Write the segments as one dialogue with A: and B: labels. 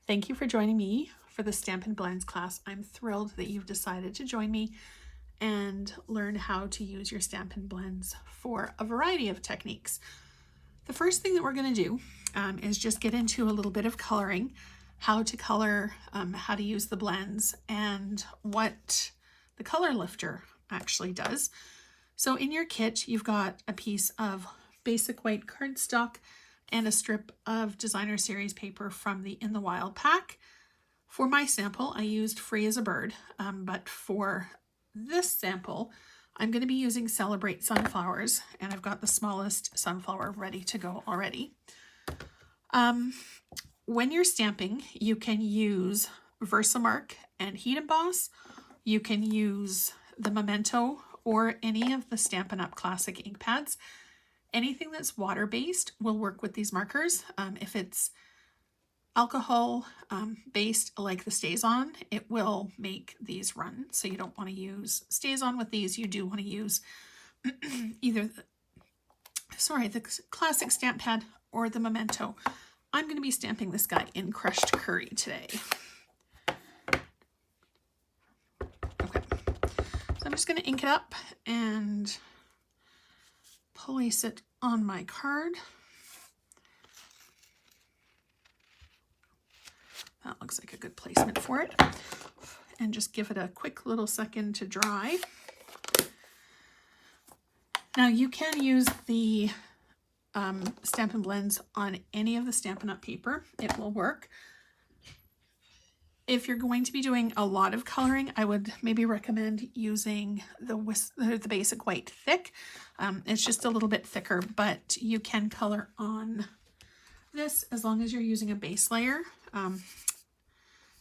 A: Thank you for joining me for the Stampin Blends class. I'm thrilled that you've decided to join me and learn how to use your Stampin Blends for a variety of techniques. The first thing that we're going to do is just get into a little bit of coloring, how to color, how to use the blends, and what the color lifter actually does. So in your kit, you've got a piece of basic white cardstock and a strip of designer series paper from the In the Wild pack. For my sample, I used Free as a Bird, but for this sample, I'm going to be using Celebrate Sunflowers, and I've got the smallest sunflower ready to go already. When you're stamping, you can use Versamark and Heat Emboss. You can use the Memento or any of the Stampin' Up! Classic ink pads. Anything that's water-based will work with these markers. If it's alcohol based like the StazOn, it will make these run. So you don't want to use StazOn with these. You do want to use either the classic stamp pad or the Memento. I'm going to be stamping this guy in crushed curry today. Okay, so I'm just going to ink it up and place it on my card. That looks like a good placement for it. And just give it a quick little second to dry. Now you can use the Stampin' Blends on any of the Stampin' Up! Paper. It will work. If you're going to be doing a lot of coloring, I would maybe recommend using the basic white thick. It's just a little bit thicker, but you can color on this as long as you're using a base layer.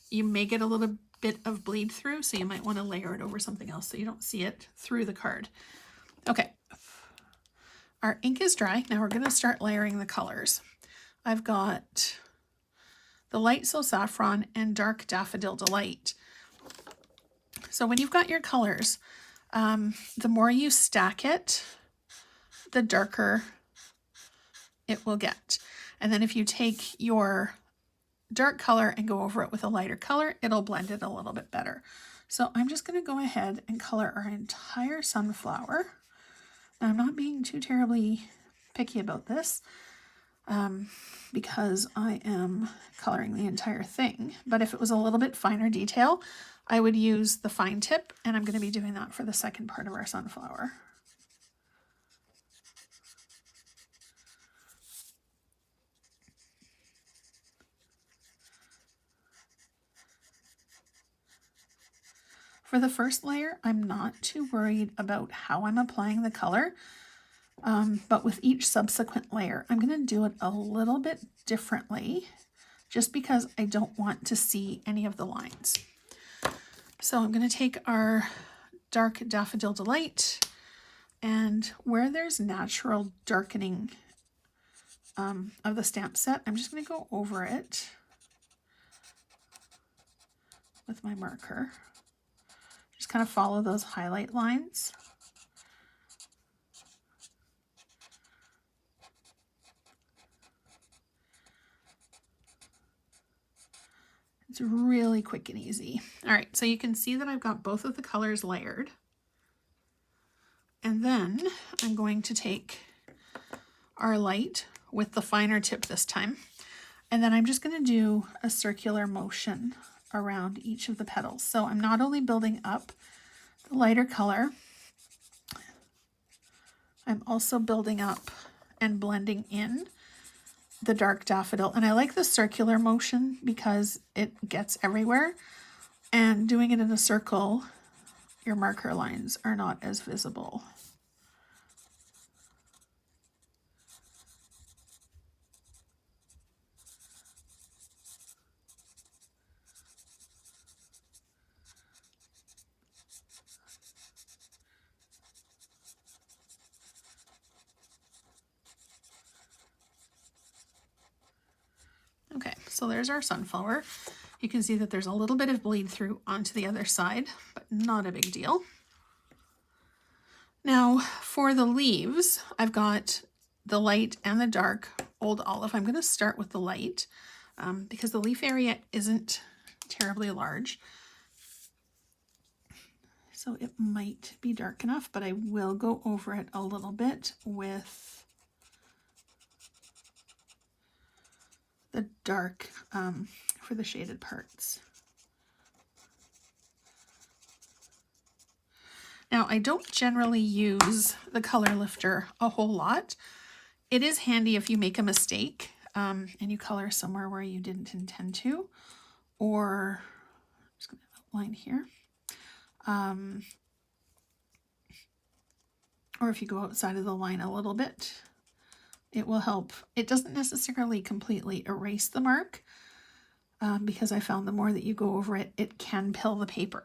A: You may get a little bit of bleed through, so you might want to layer it over something else so you don't see it through the card. Okay, our ink is dry. Now we're going to start layering the colors. I've got the Light So Saffron and Dark Daffodil Delight. So when you've got your colors, the more you stack it, the darker it will get. And then if you take your dark color and go over it with a lighter color, it'll blend it a little bit better. So I'm just going to go ahead and color our entire sunflower. Now, I'm not being too terribly picky about this because I am coloring the entire thing. But if it was a little bit finer detail, I would use the fine tip, and I'm going to be doing that for the second part of our sunflower. For the first layer, I'm not too worried about how I'm applying the color, but with each subsequent layer, I'm going to do it a little bit differently just because I don't want to see any of the lines. So I'm going to take our Dark Daffodil Delight, and where there's natural darkening of the stamp set, I'm just going to go over it with my marker. Just kind of follow those highlight lines. It's really quick and easy. All right, so you can see that I've got both of the colors layered. And then I'm going to take our light with the finer tip this time. And then I'm just going to do a circular motion around each of the petals. So I'm not only building up the lighter color, I'm also building up and blending in the dark daffodil. And I like the circular motion because it gets everywhere. And doing it in a circle, your marker lines are not as visible. Okay, so there's our sunflower. You can see that there's a little bit of bleed through onto the other side, but not a big deal. Now for the leaves, I've got the light and the dark Old Olive. I'm going to start with the light. because the leaf area isn't terribly large. So it might be dark enough, but I will go over it a little bit with the dark for the shaded parts. Now, I don't generally use the color lifter a whole lot. It is handy if you make a mistake and you color somewhere where you didn't intend to, or I'm just going to outline here. Or if you go outside of the line a little bit, it will help. It doesn't necessarily completely erase the mark because I found the more that you go over it, it can pill the paper.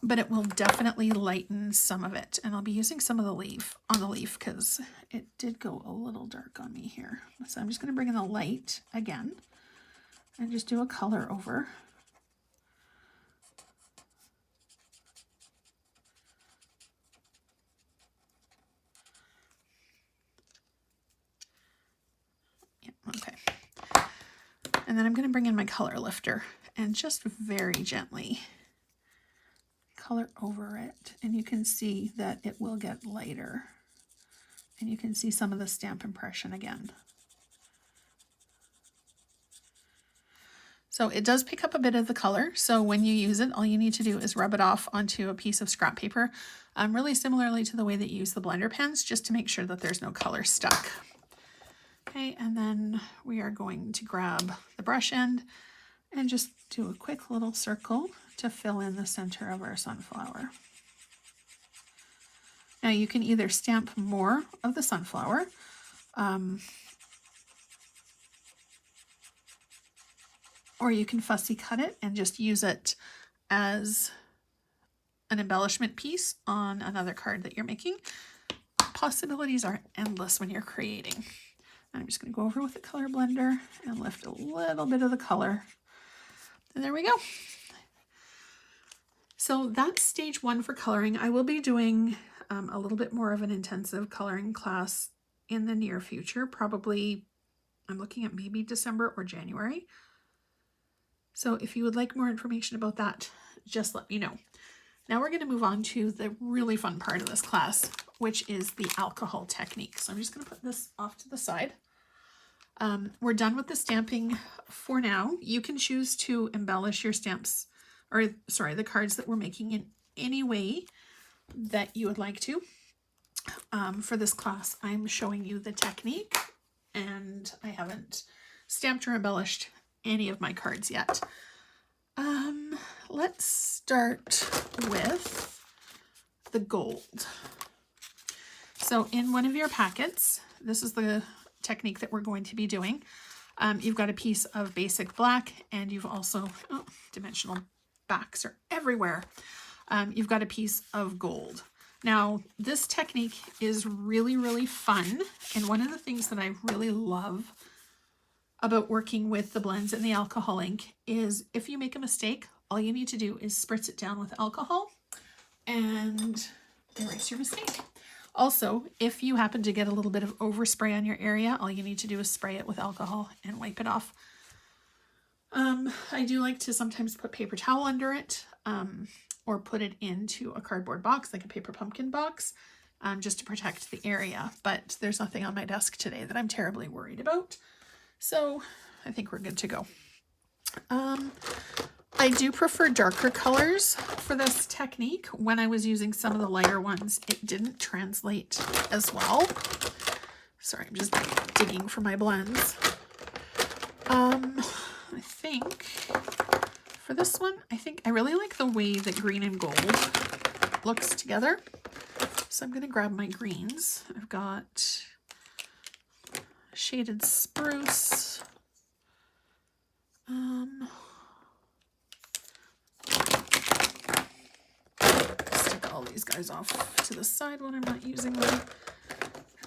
A: But it will definitely lighten some of it. And I'll be using some of the leaf on the leaf because it did go a little dark on me here. So I'm just going to bring in the light again and just do a color over. Yeah, okay. And then I'm going to bring in my color lifter and just very gently color over it, and you can see that it will get lighter, and you can see some of the stamp impression again. So it does pick up a bit of the color, so when you use it, all you need to do is rub it off onto a piece of scrap paper, really similarly to the way that you use the blender pens, just to make sure that there's no color stuck. Okay, and then we are going to grab the brush end and just do a quick little circle to fill in the center of our sunflower. Now you can either stamp more of the sunflower, or you can fussy cut it and just use it as an embellishment piece on another card that you're making. Possibilities are endless when you're creating. I'm just going to go over with the color blender and lift a little bit of the color. And there we go. So that's stage one for coloring. I will be doing a little bit more of an intensive coloring class in the near future. Probably, I'm looking at maybe December or January. So if you would like more information about that, just let me know. Now we're going to move on to the really fun part of this class, which is the alcohol technique. So I'm just going to put this off to the side. We're done with the stamping for now. You can choose to embellish your stamps, or sorry, the cards that we're making in any way that you would like to. For this class, I'm showing you the technique, and I haven't stamped or embellished any of my cards yet. Let's start with the gold. So in one of your packets, this is the technique that we're going to be doing. You've got a piece of basic black, and you've also, dimensional backs are everywhere. You've got a piece of gold. Now, this technique is really, really fun. And one of the things that I really love about working with the blends and the alcohol ink is if you make a mistake, all you need to do is spritz it down with alcohol and erase your mistake. Also, if you happen to get a little bit of overspray on your area, all you need to do is spray it with alcohol and wipe it off. I do like to sometimes put paper towel under it, or put it into a cardboard box, like a paper pumpkin box, just to protect the area. But there's nothing on my desk today that I'm terribly worried about. So I think we're good to go. I do prefer darker colors for this technique. When I was using some of the lighter ones, it didn't translate as well. Sorry, I'm just digging for my blends. I think for this one, I really like the way that green and gold looks together. So I'm going to grab my greens. I've got shaded spruce. Stick all these guys off to the side when I'm not using them.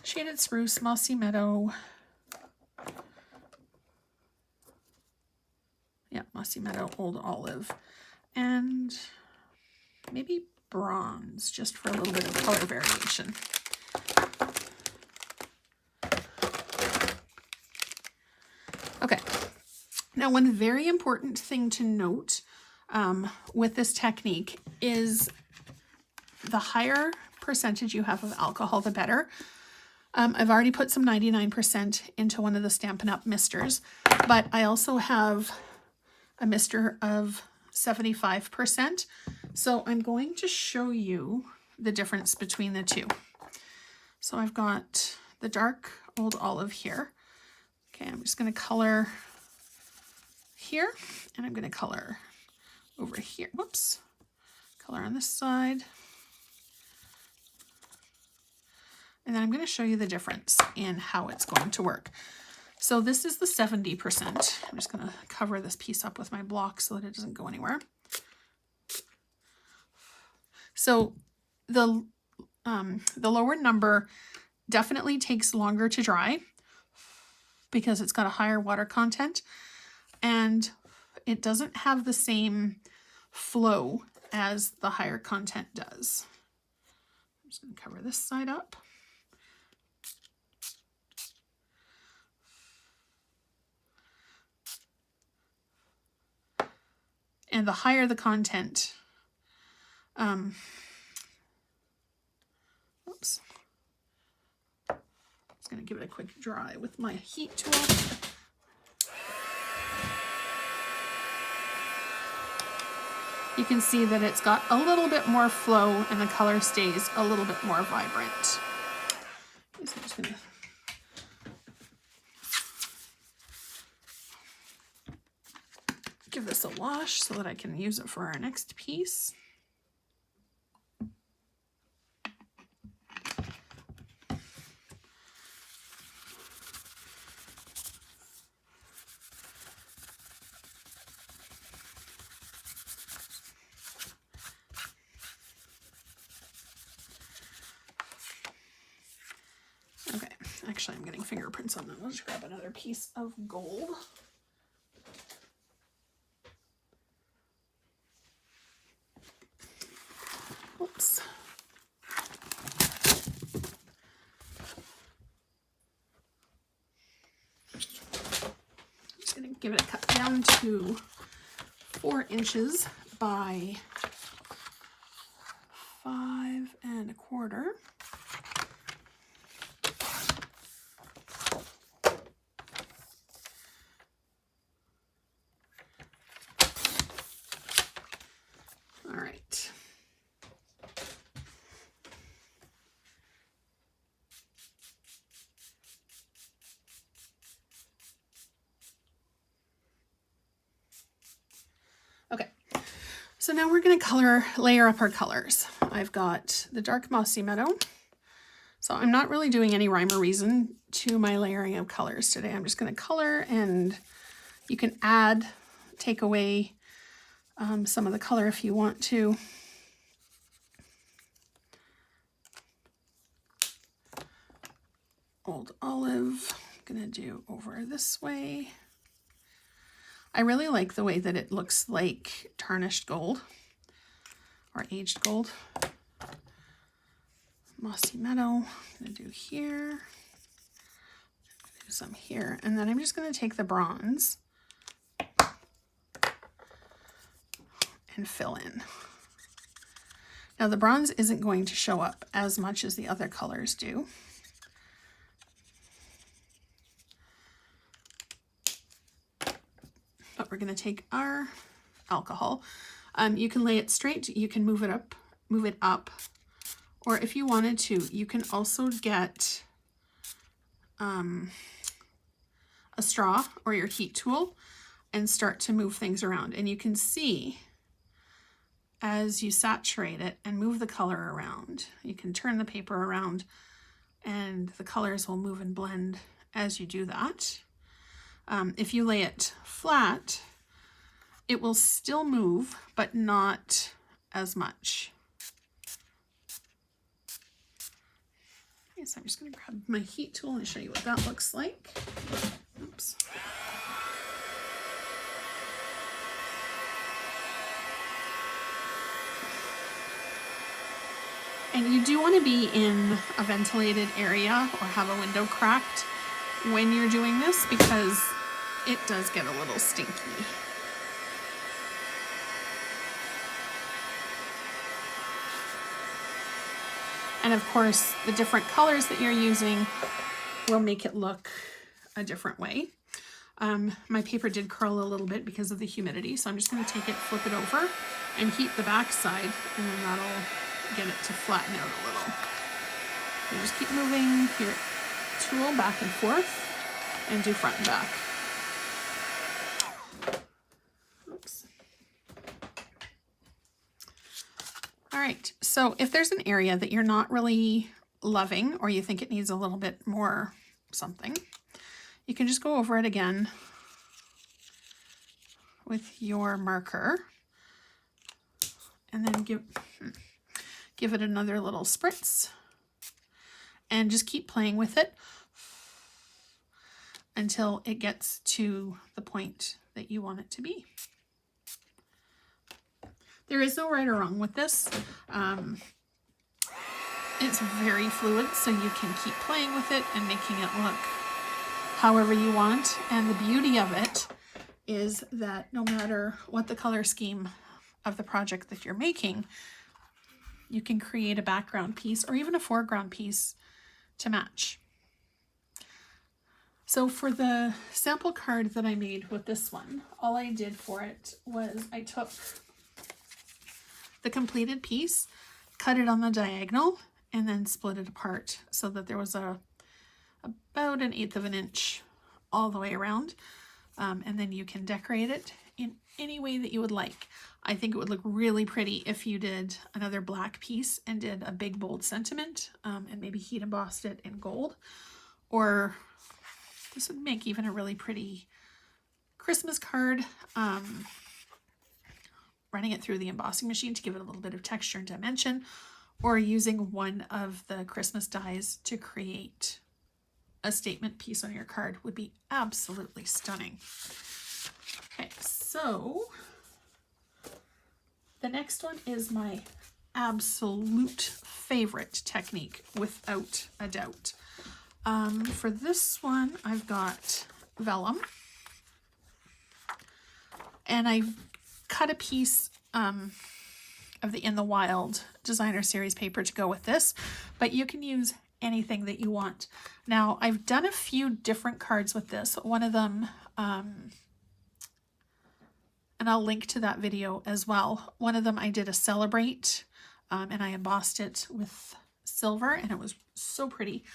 A: Shaded spruce, mossy meadow. Yeah, mossy meadow, old olive. And maybe bronze, just for a little bit of color variation. Okay, Now, one very important thing to note with this technique is the higher percentage you have of alcohol, the better. I've already put some 99% into one of the Stampin' Up! Misters, but I also have a mister of 75%. So I'm going to show you the difference between the two. So I've got the dark Old Olive here. Okay, I'm just going to color here, and I'm going to color over here. Whoops. Color on this side. And then I'm going to show you the difference in how it's going to work. So this is the 70%. I'm just going to cover this piece up with my block so that it doesn't go anywhere. So the lower number definitely takes longer to dry because it's got a higher water content, and it doesn't have the same flow as the higher content does. I'm just going to cover this side up. And the higher the content, oops. I'm just going to give it a quick dry with my heat tool. You can see that it's got a little bit more flow and the color stays a little bit more vibrant. So I'm just going to give this a wash so that I can use it for our next piece. Okay, actually I'm getting fingerprints on that. Let's grab another piece of gold. Oops. Just going to give it a cut down to 4 inches by 5 1/4. All right. Okay, so now we're going to layer up our colors. I've got the dark mossy meadow. So I'm not really doing any rhyme or reason to my layering of colors today. I'm just going to color, and you can add, take away some of the color if you want to. Old Olive, I'm going to do over this way. I really like the way that it looks like tarnished gold or aged gold. Mossy Meadow, I'm going to do here. Do some here. And then I'm just going to take the bronze and fill in. Now the bronze isn't going to show up as much as the other colors do. But we're going to take our alcohol. You can lay it straight, you can move it up, or if you wanted to, you can also get a straw or your heat tool and start to move things around. And you can see as you saturate it and move the color around, you can turn the paper around and the colors will move and blend as you do that. If you lay it flat, it will still move, but not as much. Okay, so I'm just going to grab my heat tool and show you what that looks like. Oops. And you do want to be in a ventilated area or have a window cracked when you're doing this, because it does get a little stinky. And of course, the different colors that you're using will make it look a different way. My paper did curl a little bit because of the humidity, so I'm just going to take it, flip it over, and heat the back side, and then that'll get it to flatten out a little. You just keep moving your tool back and forth and do front and back. Oops. All right, so if there's an area that you're not really loving or you think it needs a little bit more something, you can just go over it again with your marker and then give it another little spritz and just keep playing with it until it gets to the point that you want it to be. There is no right or wrong with this. It's very fluid, so you can keep playing with it and making it look however you want. And the beauty of it is that no matter what the color scheme of the project that you're making, you can create a background piece or even a foreground piece to match. So for the sample card that I made with this one, all I did for it was I took the completed piece, cut it on the diagonal, and then split it apart so that there was about 1/8 of an inch all the way around. And then you can decorate it in any way that you would like. I think it would look really pretty if you did another black piece and did a big bold sentiment and maybe heat embossed it in gold. Or this would make even a really pretty Christmas card. Running it through the embossing machine to give it a little bit of texture and dimension, or using one of the Christmas dies to create a statement piece on your card would be absolutely stunning. Okay, so the next one is my absolute favorite technique, without a doubt. For this one, I've got vellum, and I've cut a piece of the In the Wild designer series paper to go with this, but you can use anything that you want. Now, I've done a few different cards with this. One of them, and I'll link to that video as well. One of them I did a celebrate, and I embossed it with silver, and it was so pretty.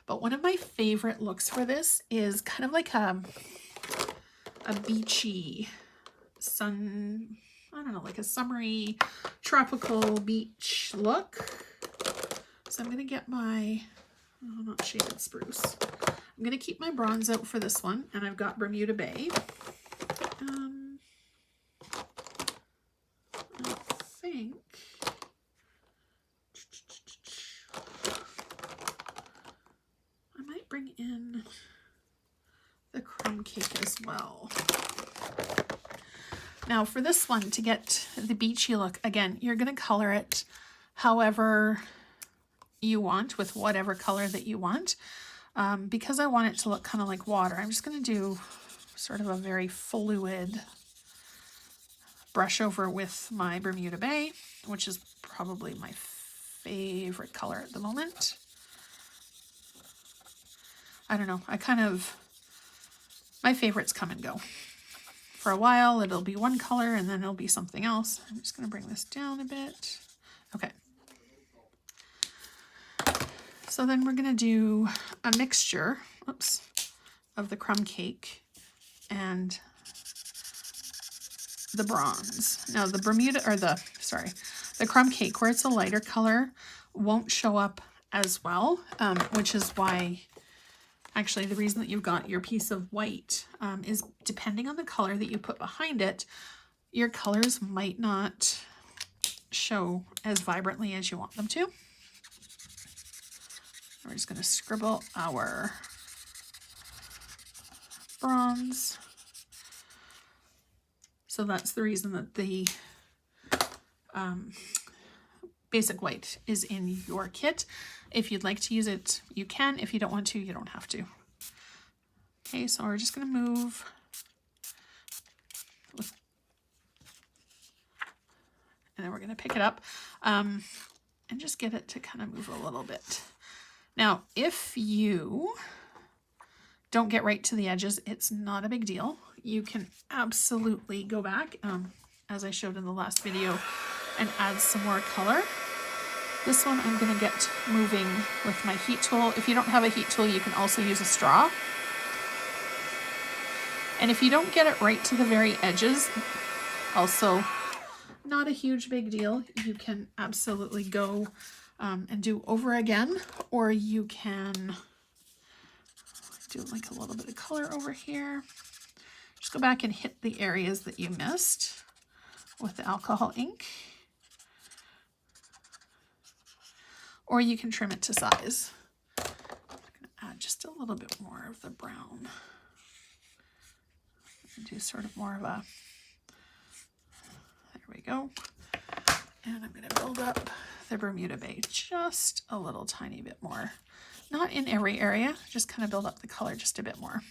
A: But one of my favorite looks for this is kind of like a beachy like a summery tropical beach look. So I'm going to get my, not shaded spruce. I'm going to keep my bronze out for this one, and I've got Bermuda Bay. I think I might bring in the crumb cake as well. Now for this one, to get the beachy look, again, you're going to color it however you want, with whatever color that you want. Because I want it to look kind of like water, I'm just going to do sort of a very fluid brush over with my Bermuda Bay, which is probably my favorite color at the moment. I don't know, my favorites come and go. For a while, it'll be one color, and then it'll be something else. I'm just going to bring this down a bit. Okay. So then we're going to do a mixture, of the crumb cake and the bronze. Now the the crumb cake, where it's a lighter color, won't show up as well, which is why, actually, the reason that you've got your piece of white is depending on the color that you put behind it, your colors might not show as vibrantly as you want them to. We're just going to scribble our bronze. So that's the reason that the basic white is in your kit. If you'd like to use it, you can. If you don't want to, you don't have to. Okay, so we're just going to move And then we're going to pick it up and just get it to kind of move a little bit. Now, if you don't get right to the edges, it's not a big deal. You can absolutely go back, as I showed in the last video, and add some more color. This one I'm going to get moving with my heat tool. If you don't have a heat tool, you can also use a straw. And if you don't get it right to the very edges, also not a huge big deal. You can absolutely go and do over again, or you can do like a little bit of color over here. Just go back and hit the areas that you missed with the alcohol ink. Or you can trim it to size. I'm going to add just a little bit more of the brown. Do sort of more of a, there we go. And I'm going to build up the Bermuda Bay just a little tiny bit more. Not in every area, just kind of build up the color just a bit more.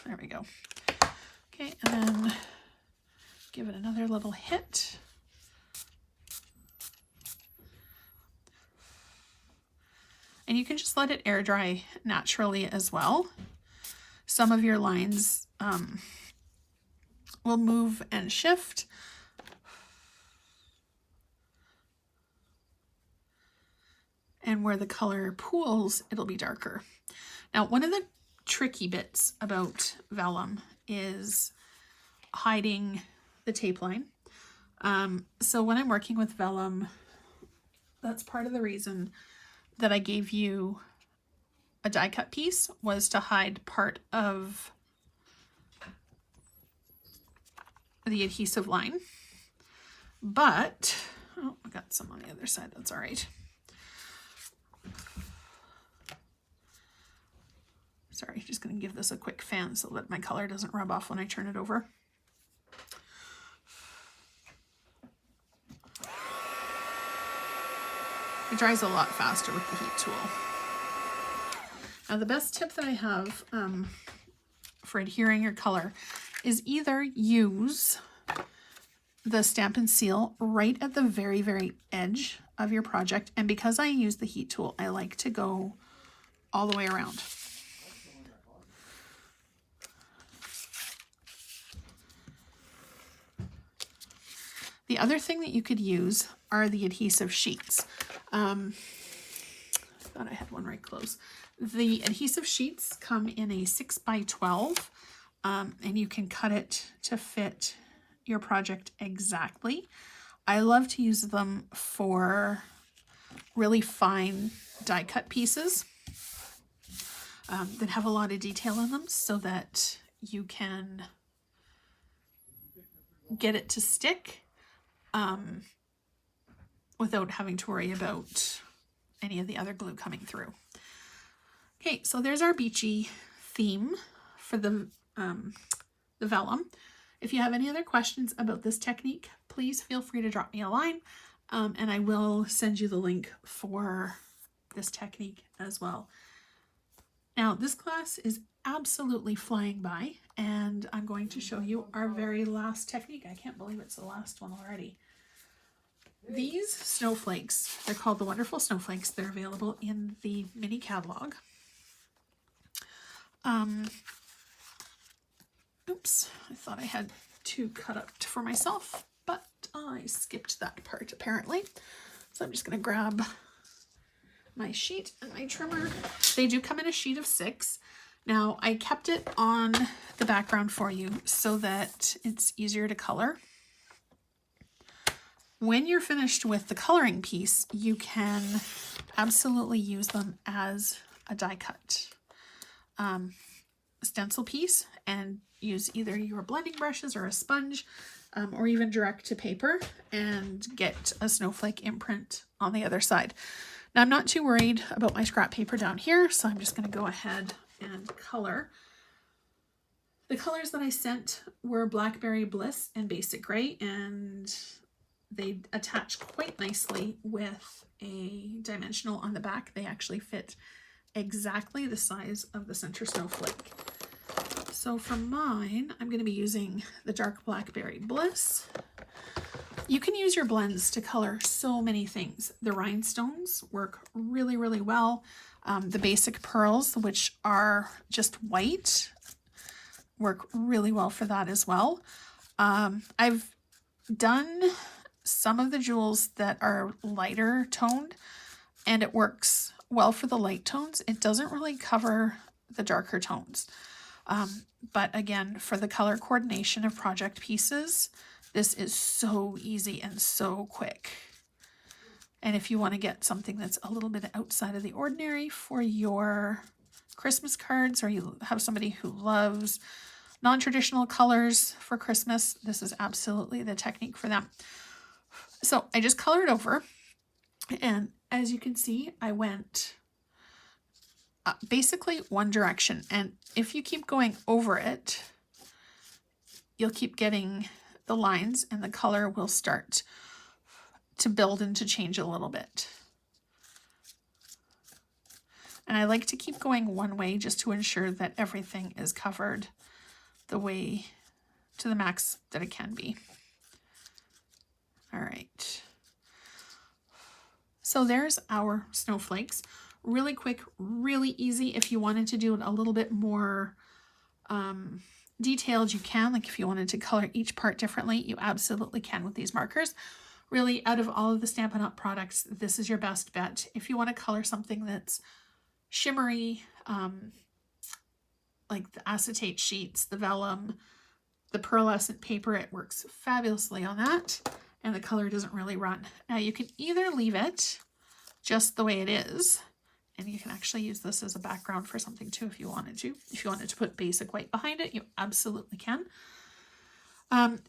A: There we go. Okay, and then give it another little hit. And you can just let it air dry naturally as well. Some of your lines will move and shift. And where the color pools, it'll be darker. Now, one of the tricky bits about vellum is hiding the tape line. So when I'm working with vellum, that's part of the reason that I gave you a die cut piece, was to hide part of the adhesive line. But, oh, I got some on the other side, that's all right. Sorry, just going to give this a quick fan so that my color doesn't rub off when I turn it over. It dries a lot faster with the heat tool. Now, the best tip that I have for adhering your color is either use the Stampin' Seal right at the very, very edge of your project. And because I use the heat tool, I like to go all the way around. The other thing that you could use are the adhesive sheets. I thought I had one right close. The adhesive sheets come in a 6x12, and you can cut it to fit your project exactly. I love to use them for really fine die cut pieces that have a lot of detail in them, so that you can get it to stick without having to worry about any of the other glue coming through. Okay, so there's our beachy theme for the vellum. If you have any other questions about this technique, please feel free to drop me a line, and I will send you the link for this technique as well. Now, this class is absolutely flying by, and I'm going to show you our very last technique. I can't believe it's the last one already. These snowflakes, they're called the Wonderful Snowflakes. They're available in the mini catalog. Oops, I thought I had two cut up for myself, but I skipped that part apparently. So I'm just going to grab my sheet and my trimmer. They do come in a sheet of 6. Now, I kept it on the background for you so that it's easier to color. When you're finished with the coloring piece, you can absolutely use them as a die cut stencil piece, and use either your blending brushes or a sponge, or even direct to paper, and get a snowflake imprint on the other side. Now, I'm not too worried about my scrap paper down here, so I'm just going to go ahead and color. The colors that I sent were Blackberry Bliss and Basic Gray, and they attach quite nicely with a dimensional on the back. They actually fit exactly the size of the center snowflake. So for mine, I'm going to be using the dark Blackberry Bliss. You can use your blends to color so many things. The rhinestones work really, really well. The basic pearls, which are just white, work really well for that as well. I've done some of the jewels that are lighter toned, and it works well for the light tones. It doesn't really cover the darker tones. But again, for the color coordination of project pieces, this is so easy and so quick. And if you want to get something that's a little bit outside of the ordinary for your Christmas cards, or you have somebody who loves non-traditional colors for Christmas, this is absolutely the technique for them. So I just colored over, and as you can see, I went basically one direction, and if you keep going over it, you'll keep getting the lines, and the color will start to build and to change a little bit. And I like to keep going one way just to ensure that everything is covered the way to the max that it can be. All right. So there's our snowflakes. Really quick, really easy. If you wanted to do it a little bit more detailed, you can. Like if you wanted to color each part differently, you absolutely can with these markers. Really, out of all of the Stampin' Up! Products, this is your best bet. If you want to color something that's shimmery, like the acetate sheets, the vellum, the pearlescent paper, it works fabulously on that, and the color doesn't really run. Now you can either leave it just the way it is, and you can actually use this as a background for something too if you wanted to. If you wanted to put basic white behind it, you absolutely can.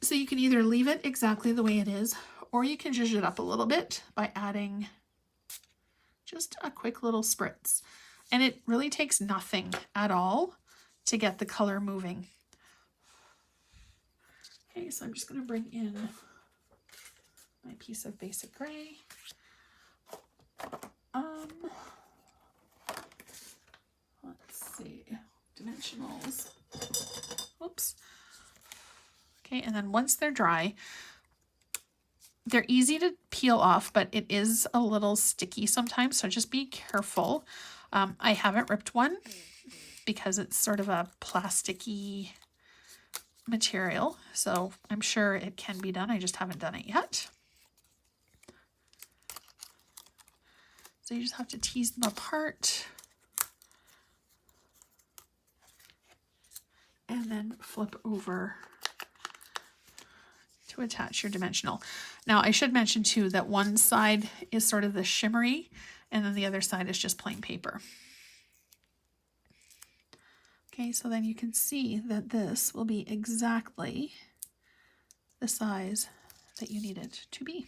A: So you can either leave it exactly the way it is, or you can zhuzh it up a little bit by adding just a quick little spritz. And it really takes nothing at all to get the color moving. Okay, so I'm just going to bring in my piece of basic gray. Let's see, dimensionals. Whoops. Okay, and then once they're dry, they're easy to peel off, but it is a little sticky sometimes, so just be careful. I haven't ripped one because it's sort of a plasticky material, so I'm sure it can be done. I just haven't done it yet. So you just have to tease them apart and then flip over to attach your dimensional. Now I should mention too that one side is sort of the shimmery and then the other side is just plain paper. Okay, so then you can see that this will be exactly the size that you need it to be.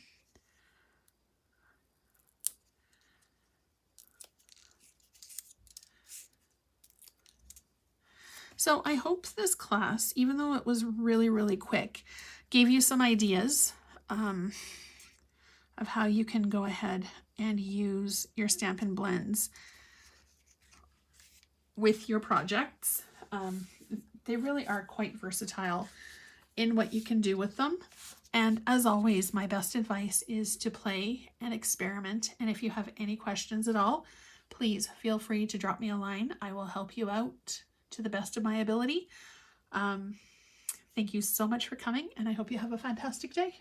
A: So I hope this class, even though it was really, really quick, gave you some ideas of how you can go ahead and use your Stampin' Blends with your projects. They really are quite versatile in what you can do with them. And as always, my best advice is to play and experiment. And if you have any questions at all, please feel free to drop me a line. I will help you out to the best of my ability. Thank you so much for coming, and I hope you have a fantastic day.